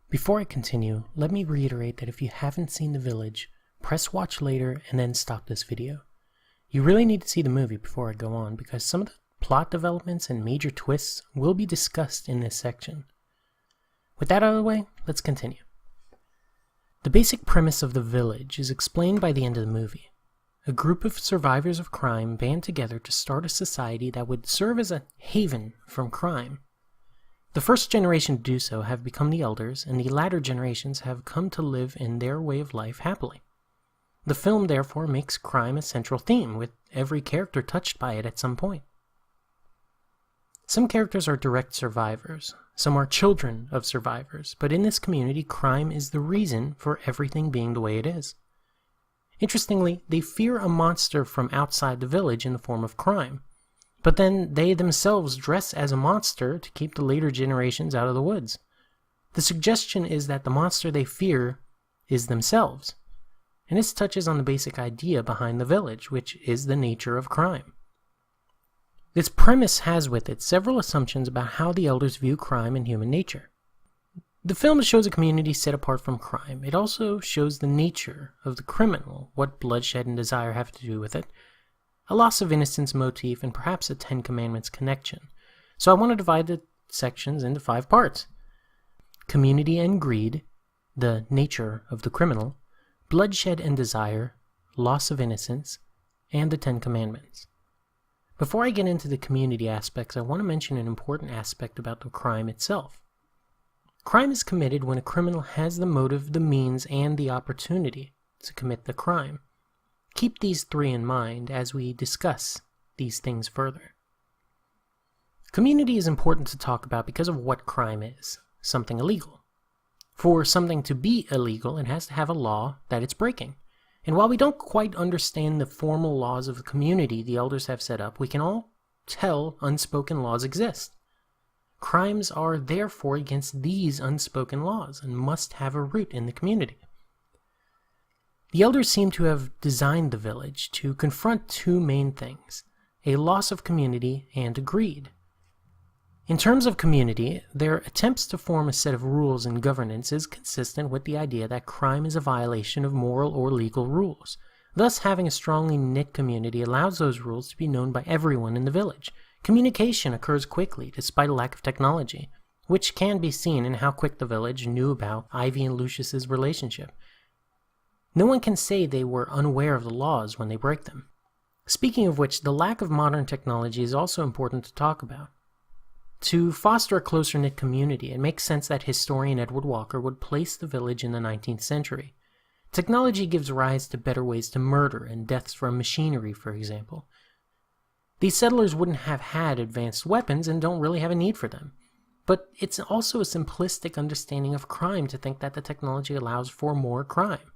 Before I continue, let me reiterate that if you haven't seen The Village, press watch later and then stop this video. You really need to see the movie before I go on, because some of the plot developments and major twists will be discussed in this section. With that out of the way, let's continue. The basic premise of The Village is explained by the end of the movie. A group of survivors of crime band together to start a society that would serve as a haven from crime. The first generation to do so have become the elders, and the latter generations have come to live in their way of life happily. The film therefore makes crime a central theme, with every character touched by it at some point. Some characters are direct survivors, some are children of survivors, but in this community, crime is the reason for everything being the way it is. Interestingly, they fear a monster from outside the village in the form of crime, but then they themselves dress as a monster to keep the later generations out of the woods. The suggestion is that the monster they fear is themselves, and this touches on the basic idea behind the village, which is the nature of crime. This premise has with it several assumptions about how the elders view crime and human nature. The film shows a community set apart from crime. It also shows the nature of the criminal, what bloodshed and desire have to do with it, a loss of innocence motif, and perhaps a Ten Commandments connection. So I want to divide the sections into 5 parts. Community and greed, the nature of the criminal, bloodshed and desire, loss of innocence, and the Ten Commandments. Before I get into the community aspects, I want to mention an important aspect about the crime itself. Crime is committed when a criminal has the motive, the means, and the opportunity to commit the crime. Keep these 3 in mind as we discuss these things further. Community is important to talk about because of what crime is, something illegal. For something to be illegal, it has to have a law that it's breaking. And while we don't quite understand the formal laws of the community the elders have set up, we can all tell unspoken laws exist. Crimes are therefore against these unspoken laws and must have a root in the community. The elders seem to have designed the village to confront 2 main things, a loss of community and greed. In terms of community, their attempts to form a set of rules and governance is consistent with the idea that crime is a violation of moral or legal rules. Thus, having a strongly knit community allows those rules to be known by everyone in the village. Communication occurs quickly, despite a lack of technology, which can be seen in how quick the village knew about Ivy and Lucius's relationship. No one can say they were unaware of the laws when they break them. Speaking of which, the lack of modern technology is also important to talk about. To foster a closer-knit community, it makes sense that historian Edward Walker would place the village in the 19th century. Technology gives rise to better ways to murder and deaths from machinery, for example. These settlers wouldn't have had advanced weapons and don't really have a need for them. But it's also a simplistic understanding of crime to think that the technology allows for more crime.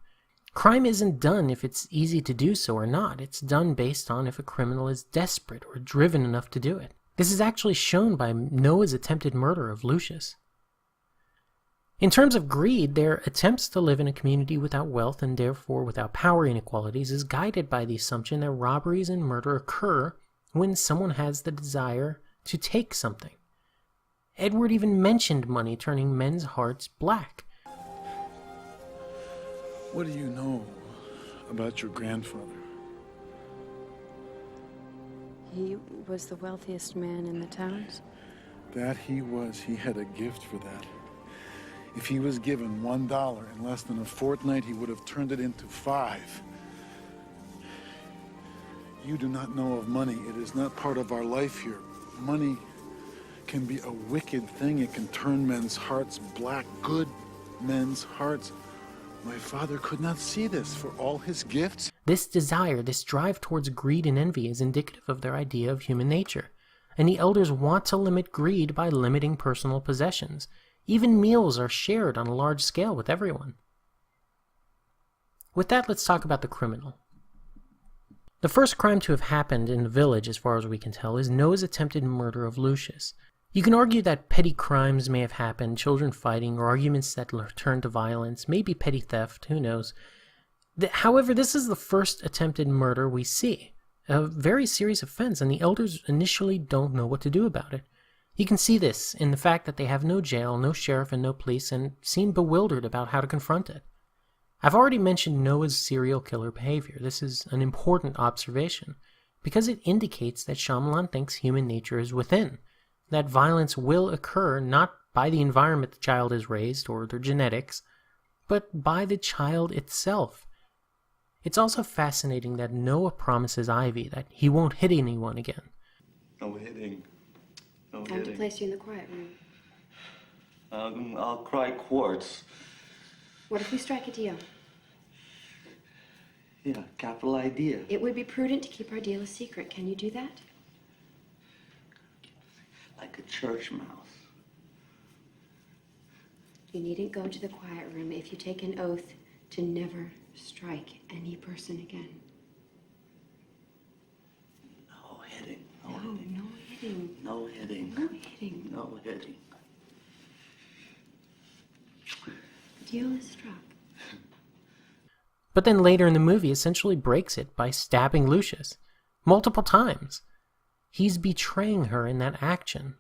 Crime isn't done if it's easy to do so or not. It's done based on if a criminal is desperate or driven enough to do it. This is actually shown by Noah's attempted murder of Lucius. In terms of greed, their attempts to live in a community without wealth and therefore without power inequalities is guided by the assumption that robberies and murder occur when someone has the desire to take something. Edward even mentioned money turning men's hearts black. What do you know about your grandfather? He was the wealthiest man in the towns. That he was. He had a gift for that. If he was given $1 in less than a fortnight, he would have turned it into 5. You do not know of money. It is not part of our life here. Money can be a wicked thing. It can turn men's hearts black, good men's hearts. My father could not see this for all his gifts. This desire, this drive towards greed and envy is indicative of their idea of human nature. And the elders want to limit greed by limiting personal possessions. Even meals are shared on a large scale with everyone. With that, let's talk about the criminal. The first crime to have happened in the village, as far as we can tell, is Noah's attempted murder of Lucius. You can argue that petty crimes may have happened, children fighting, or arguments that turn to violence, maybe petty theft, who knows. However, this is the first attempted murder we see, a very serious offense, and the elders initially don't know what to do about it. You can see this in the fact that they have no jail, no sheriff, and no police, and seem bewildered about how to confront it. I've already mentioned Noah's serial killer behavior. This is an important observation, because it indicates that Shyamalan thinks human nature is within, that violence will occur not by the environment the child is raised or their genetics, but by the child itself. It's also fascinating that Noah promises Ivy that he won't hit anyone again. No hitting. No Time to hitting. place you in the quiet room. I'll cry quartz. What if we strike a deal? Yeah, capital idea. It would be prudent to keep our deal a secret. Can you do that? Like a church mouse. You needn't go to the quiet room if you take an oath to never strike any person again. No hitting. No, no hitting. No hitting. No hitting. No hitting. The deal is struck. But then later in the movie essentially breaks it by stabbing Lucius multiple times. He's betraying her in that action.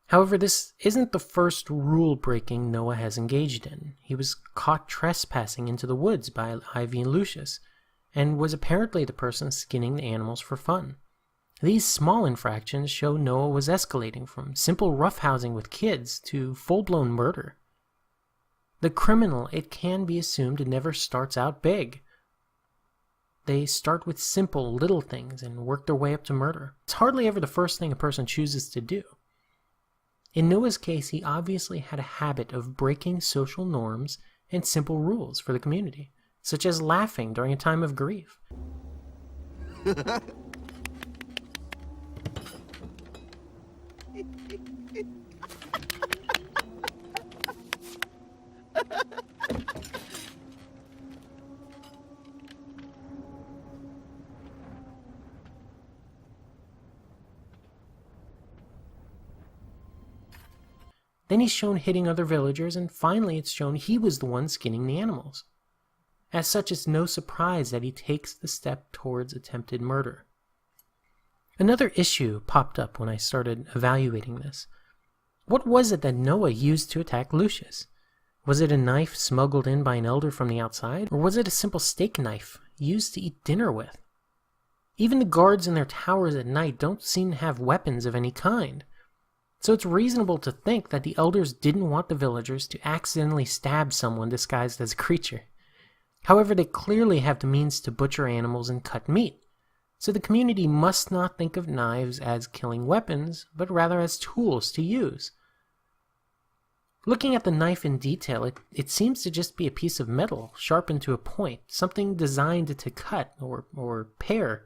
However, this isn't the first rule-breaking Noah has engaged in. He was caught trespassing into the woods by Ivy and Lucius, and was apparently the person skinning the animals for fun. These small infractions show Noah was escalating from simple roughhousing with kids to full-blown murder. The criminal, it can be assumed, never starts out big. They start with simple, little things and work their way up to murder. It's hardly ever the first thing a person chooses to do. In Noah's case, he obviously had a habit of breaking social norms and simple rules for the community, such as laughing during a time of grief. Then he's shown hitting other villagers, and finally it's shown he was the one skinning the animals. As such, it's no surprise that he takes the step towards attempted murder. Another issue popped up when I started evaluating this. What was it that Noah used to attack Lucius? Was it a knife smuggled in by an elder from the outside, or was it a simple steak knife used to eat dinner with? Even the guards in their towers at night don't seem to have weapons of any kind. So it's reasonable to think that the elders didn't want the villagers to accidentally stab someone disguised as a creature. However, they clearly have the means to butcher animals and cut meat, so the community must not think of knives as killing weapons, but rather as tools to use. Looking at the knife in detail, it seems to just be a piece of metal sharpened to a point, something designed to cut or pare.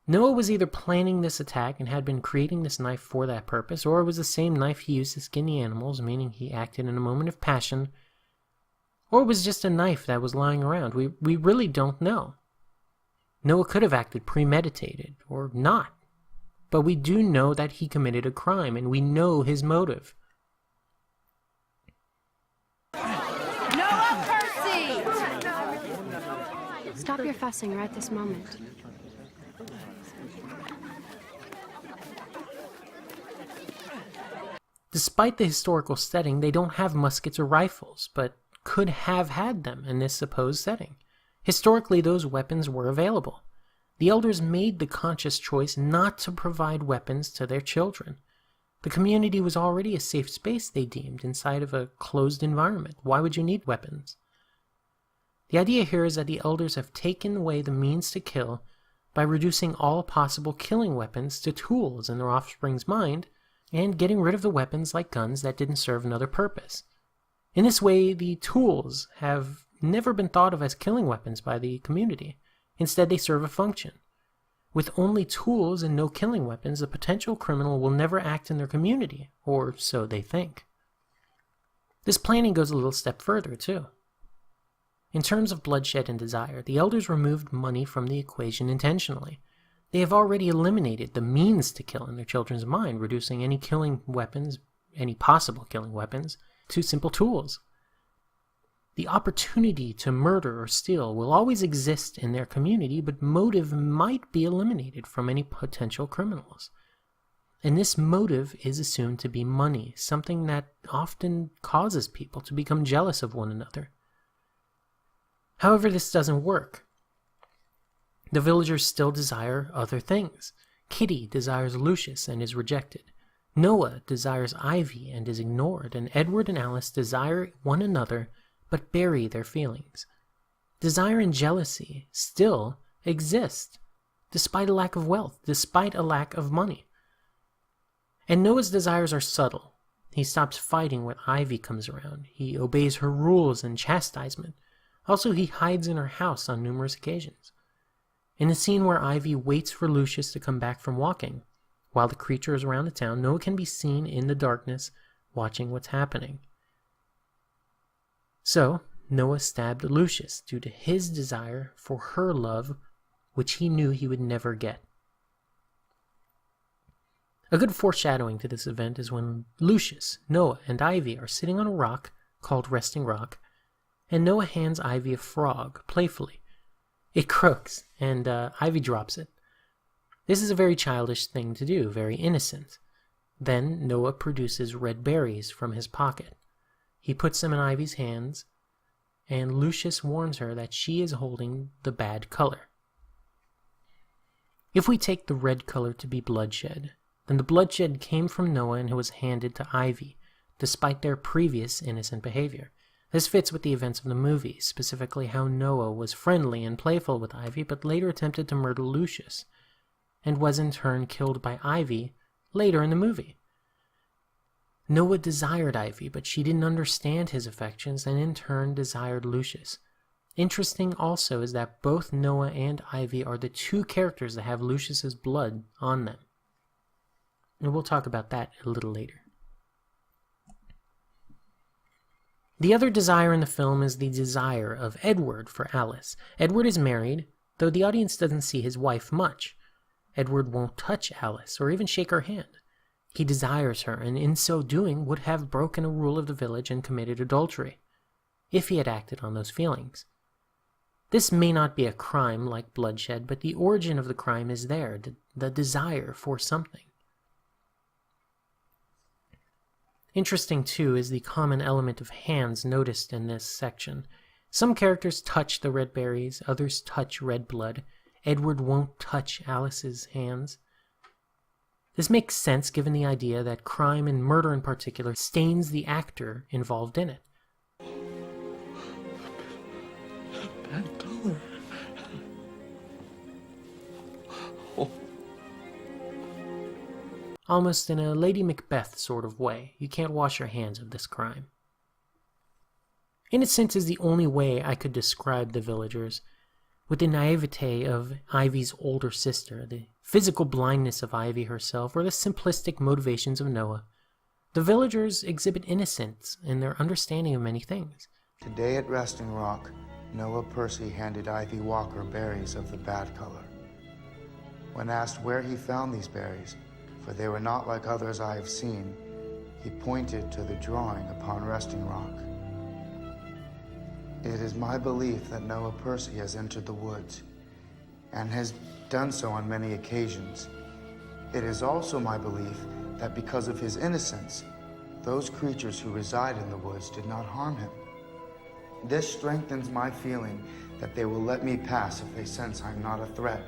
Noah was either planning this attack and had been creating this knife for that purpose, or it was the same knife he used to skin the animals, meaning he acted in a moment of passion, or it was just a knife that was lying around. We really don't know. Noah could have acted premeditated, or not, but we do know that he committed a crime, and we know his motive. Noah Percy! Stop your fussing right this moment. Despite the historical setting, they don't have muskets or rifles, but could have had them in this supposed setting. Historically, those weapons were available. The elders made the conscious choice not to provide weapons to their children. The community was already a safe space, they deemed, inside of a closed environment. Why would you need weapons? The idea here is that the elders have taken away the means to kill by reducing all possible killing weapons to tools in their offspring's mind, and getting rid of the weapons like guns that didn't serve another purpose. In this way, the tools have never been thought of as killing weapons by the community. Instead, they serve a function. With only tools and no killing weapons, the potential criminal will never act in their community, or so they think. This planning goes a little step further, too. In terms of bloodshed and desire, the elders removed money from the equation intentionally. They have already eliminated the means to kill in their children's mind, reducing any killing weapons, any possible killing weapons, to simple tools. The opportunity to murder or steal will always exist in their community, but motive might be eliminated from any potential criminals. And this motive is assumed to be money, something that often causes people to become jealous of one another. However, this doesn't work. The villagers still desire other things. Kitty desires Lucius and is rejected. Noah desires Ivy and is ignored, and Edward and Alice desire one another but bury their feelings. Desire and jealousy still exist, despite a lack of wealth, despite a lack of money. And Noah's desires are subtle. He stops fighting when Ivy comes around. He obeys her rules and chastisement. Also, he hides in her house on numerous occasions. In the scene where Ivy waits for Lucius to come back from walking, while the creature is around the town, Noah can be seen in the darkness watching what's happening. So, Noah stabbed Lucius due to his desire for her love, which he knew he would never get. A good foreshadowing to this event is when Lucius, Noah, and Ivy are sitting on a rock called Resting Rock, and Noah hands Ivy a frog, playfully. It croaks, and Ivy drops it. This is a very childish thing to do, very innocent. Then Noah produces red berries from his pocket. He puts them in Ivy's hands, and Lucius warns her that she is holding the bad color. If we take the red color to be bloodshed, then the bloodshed came from Noah and it was handed to Ivy, despite their previous innocent behavior. This fits with the events of the movie, specifically how Noah was friendly and playful with Ivy, but later attempted to murder Lucius, and was in turn killed by Ivy later in the movie. Noah desired Ivy, but she didn't understand his affections and in turn desired Lucius. Interesting also is that both Noah and Ivy are the two characters that have Lucius's blood on them. And we'll talk about that a little later. The other desire in the film is the desire of Edward for Alice. Edward is married, though the audience doesn't see his wife much. Edward won't touch Alice or even shake her hand. He desires her, and in so doing would have broken a rule of the village and committed adultery, if he had acted on those feelings. This may not be a crime like bloodshed, but the origin of the crime is there, the desire for something. Interesting, too, is the common element of hands noticed in this section. Some characters touch the red berries, others touch red blood. Edward won't touch Alice's hands. This makes sense given the idea that crime and murder in particular stains the actor involved in it. Bad color. Oh. Almost in a Lady Macbeth sort of way. You can't wash your hands of this crime. Innocence is the only way I could describe the villagers. With the naivete of Ivy's older sister, the physical blindness of Ivy herself, or the simplistic motivations of Noah, the villagers exhibit innocence in their understanding of many things. Today at Resting Rock, Noah Percy handed Ivy Walker berries of the bad color. When asked where he found these berries, for they were not like others I have seen, he pointed to the drawing upon Resting Rock. It is my belief that Noah Percy has entered the woods, and has done so on many occasions. It is also my belief that because of his innocence, those creatures who reside in the woods did not harm him. This strengthens my feeling that they will let me pass if they sense I'm not a threat.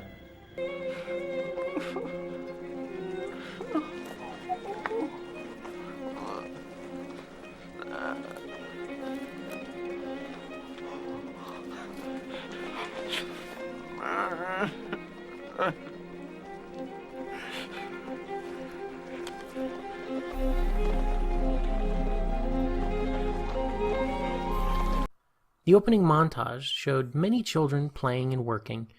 The opening montage showed many children playing and working.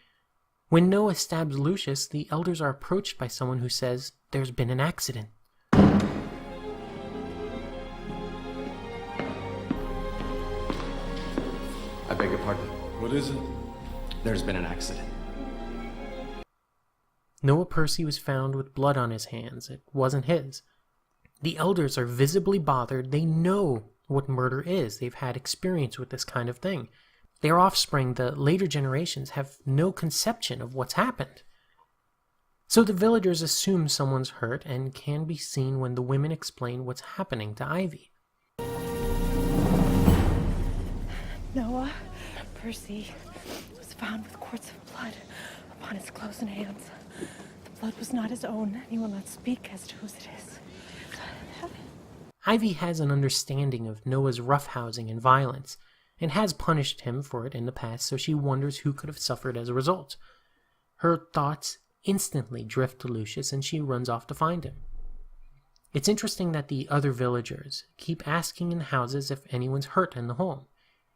When Noah stabs Lucius, the elders are approached by someone who says, "There's been an accident." I beg your pardon. What is it? There's been an accident. Noah Percy was found with blood on his hands. It wasn't his. The elders are visibly bothered. They know what murder is. They've had experience with this kind of thing. Their offspring, the later generations, have no conception of what's happened. So the villagers assume someone's hurt and can be seen when the women explain what's happening to Ivy. Noah Percy was found with quarts of blood upon his clothes and hands. The blood was not his own, and he will not speak as to whose it is. Ivy has an understanding of Noah's roughhousing and violence, and has punished him for it in the past, so she wonders who could have suffered as a result. Her thoughts instantly drift to Lucius, and she runs off to find him. It's interesting that the other villagers keep asking in houses if anyone's hurt in the home.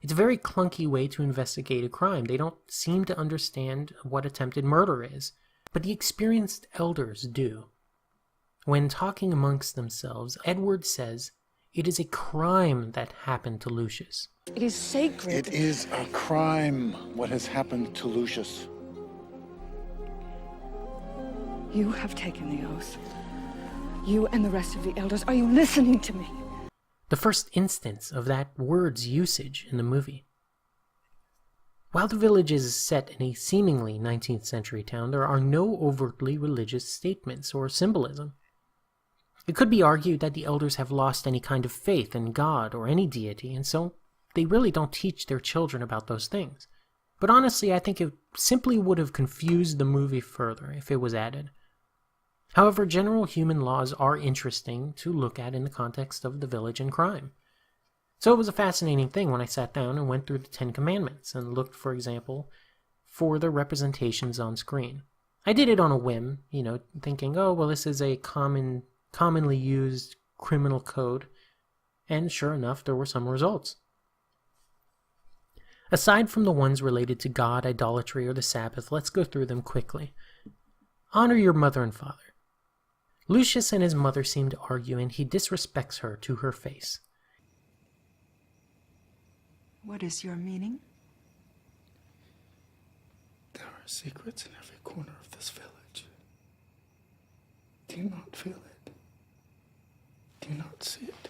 It's a very clunky way to investigate a crime. They don't seem to understand what attempted murder is, but the experienced elders do. When talking amongst themselves, Edward says it is a crime that happened to Lucius. It is sacred. It is a crime what has happened to Lucius. You have taken the oath. You and the rest of the elders. Are you listening to me? The first instance of that word's usage in the movie. While the village is set in a seemingly 19th century town, there are no overtly religious statements or symbolism. It could be argued that the elders have lost any kind of faith in God or any deity, and so they really don't teach their children about those things. But honestly, I think it simply would have confused the movie further if it was added. However, general human laws are interesting to look at in the context of the village and crime. So it was a fascinating thing when I sat down and went through the 10 Commandments and looked, for example, for the representations on screen. I did it on a whim, thinking, oh, well, this is a commonly used criminal code, and sure enough, there were some results. Aside from the ones related to God, idolatry, or the Sabbath, let's go through them quickly. Honor your mother and father. Lucius and his mother seem to argue, and he disrespects her to her face. What is your meaning? There are secrets in every corner of this village. Do you not feel it? Do you not see it?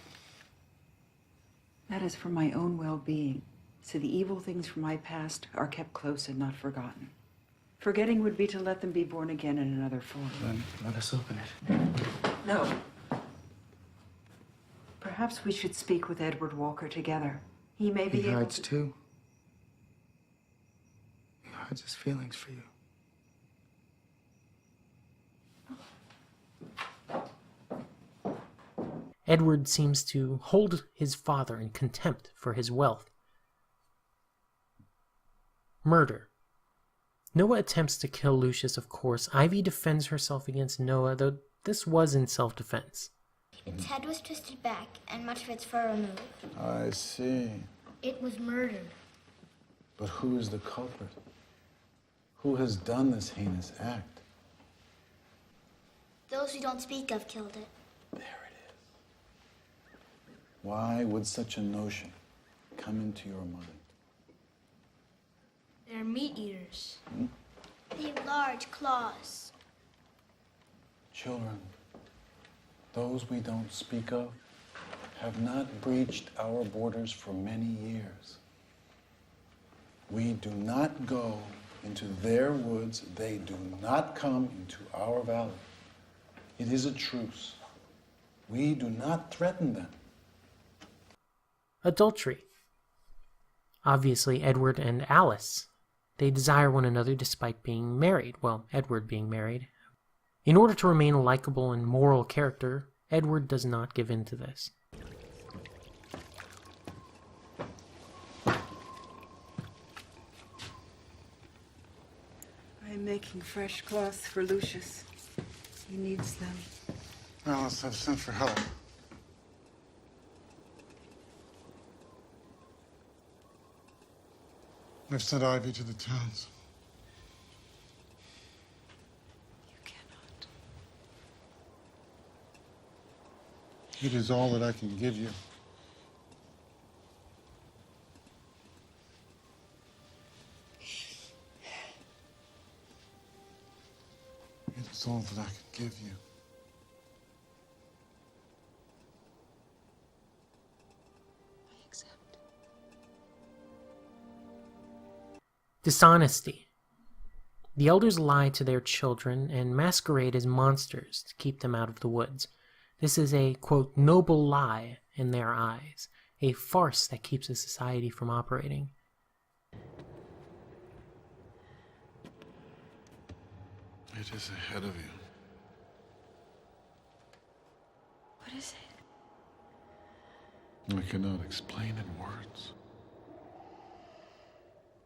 That is for my own well-being, so the evil things from my past are kept close and not forgotten. Forgetting would be to let them be born again in another form. Then let us open it. No. Perhaps we should speak with Edward Walker together. He may be He able hides to... too. He hides his feelings for you. Edward seems to hold his father in contempt for his wealth. Murder. Noah attempts to kill Lucius, of course. Ivy defends herself against Noah, though this was in self-defense. Its head was twisted back, and much of its fur removed. I see. It was murdered. But who is the culprit? Who has done this heinous act? Those who don't speak of killed it. There it is. Why would such a notion come into your mind? They're meat eaters. They have large claws. Children, those we don't speak of have not breached our borders for many years. We do not go into their woods. They do not come into our valley. It is a truce. We do not threaten them. Adultery. Obviously, Edward and Alice. They desire one another despite being married. Well, Edward being married. In order to remain a likable and moral character, Edward does not give in to this. I am making fresh cloths for Lucius. He needs them. Alice, I've sent for help. I've sent Ivy to the towns. You cannot. It is all that I can give you. It is all that I can give you. Dishonesty. The elders lie to their children and masquerade as monsters to keep them out of the woods. This is a, quote, noble lie in their eyes, a farce that keeps a society from operating. It is ahead of you. What is it? I cannot explain in words.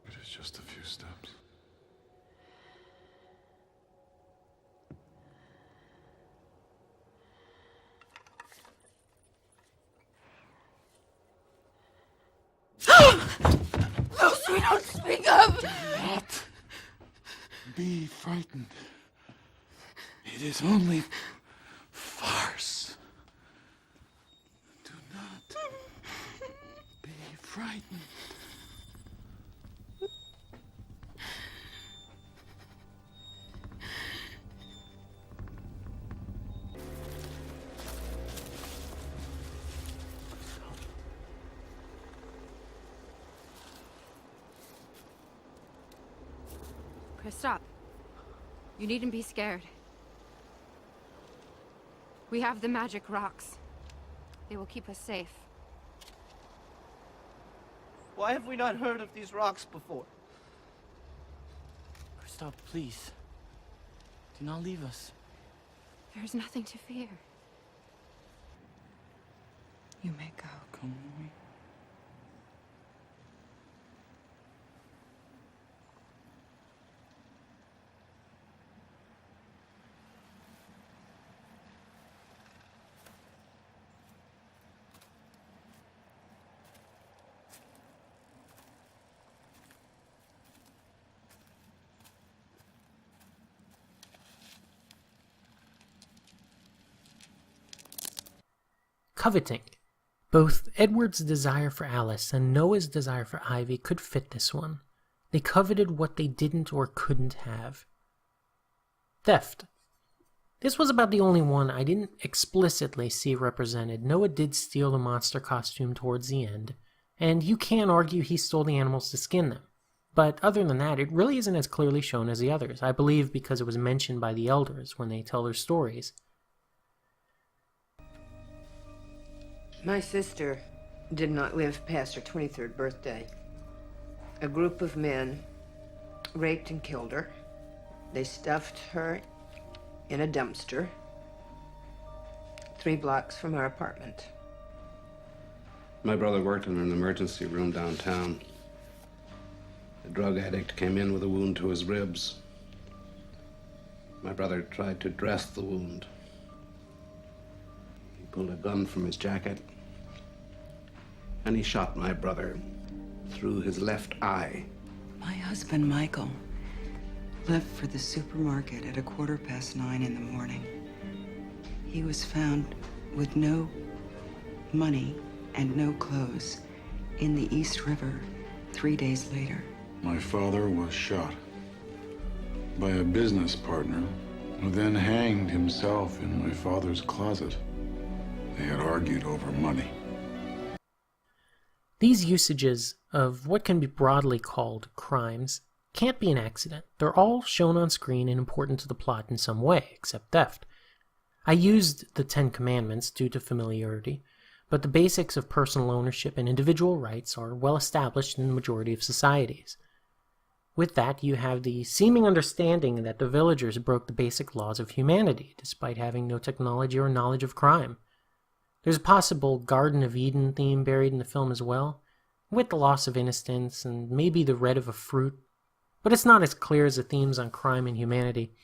It is just a few steps. Those we don't speak of! Not be frightened. It is only farce. Do not be frightened. Chris, stop. You needn't be scared. We have the magic rocks. They will keep us safe. Why have we not heard of these rocks before? Kristoff, please. Do not leave us. There's nothing to fear. You may go. Come with me. Coveting. Both Edward's desire for Alice and Noah's desire for Ivy could fit this one. They coveted what they didn't or couldn't have. Theft. This was about the only one I didn't explicitly see represented. Noah did steal the monster costume towards the end, and you can argue he stole the animals to skin them. But other than that, it really isn't as clearly shown as the others, I believe because it was mentioned by the elders when they tell their stories. My sister did not live past her 23rd birthday. A group of men raped and killed her. They stuffed her in a dumpster 3 blocks from our apartment. My brother worked in an emergency room downtown. A drug addict came in with a wound to his ribs. My brother tried to dress the wound. He pulled a gun from his jacket, and he shot my brother through his left eye. My husband, Michael, left for the supermarket at 9:15 in the morning. He was found with no money and no clothes in the East River 3 days later. My father was shot by a business partner who then hanged himself in my father's closet. They had argued over money. These usages of what can be broadly called crimes can't be an accident. They're all shown on screen and important to the plot in some way, except theft. I used the 10 Commandments due to familiarity, but the basics of personal ownership and individual rights are well established in the majority of societies. With that, you have the seeming understanding that the villagers broke the basic laws of humanity, despite having no technology or knowledge of crime. There's a possible Garden of Eden theme buried in the film as well, with the loss of innocence and maybe the red of a fruit, but it's not as clear as the themes on crime and humanity.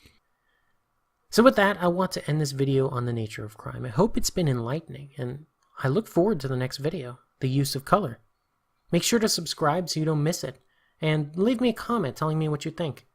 So with that, I want to end this video on the nature of crime. I hope it's been enlightening, and I look forward to the next video, the use of color. Make sure to subscribe so you don't miss it, and leave me a comment telling me what you think.